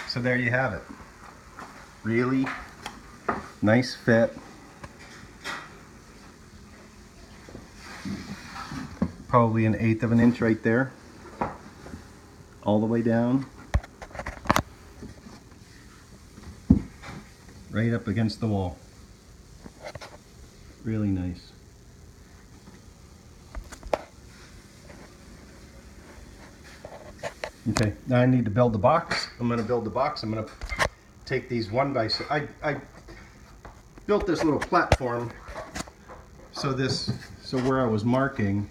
So there you have it. Really nice fit. Probably 1/8 of an inch right there. All the way down. Right up against the wall. Really nice. Okay, now I need to build the box. I'm going to build the box. I'm going to take these 1x6. I built this little platform so where I was marking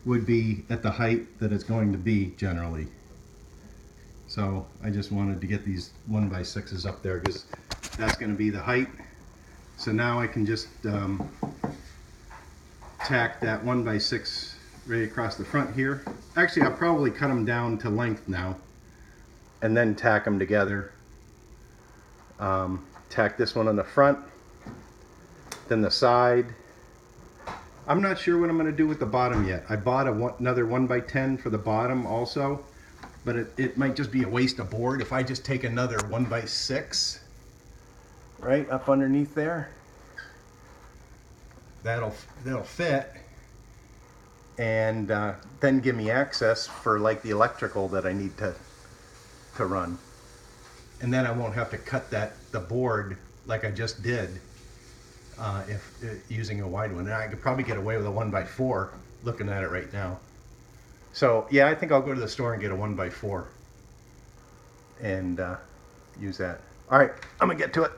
would be at the height that it's going to be generally. So I just wanted to get these 1x6s up there because that's going to be the height. So now I can just tack that 1x6 right across the front here. Actually, I'll probably cut them down to length now and then tack them together. Tack this one on the front, then the side. I'm not sure what I'm going to do with the bottom yet. I bought another 1x10 for the bottom also, but it might just be a waste of board if I just take another 1x6 right up underneath there. That'll fit, and then give me access for like the electrical that I need to run. And then I won't have to cut the board like I just did using a wide one. And I could probably get away with a 1x4 looking at it right now. So yeah, I think I'll go to the store and get a 1x4 and use that. All right, I'm gonna get to it.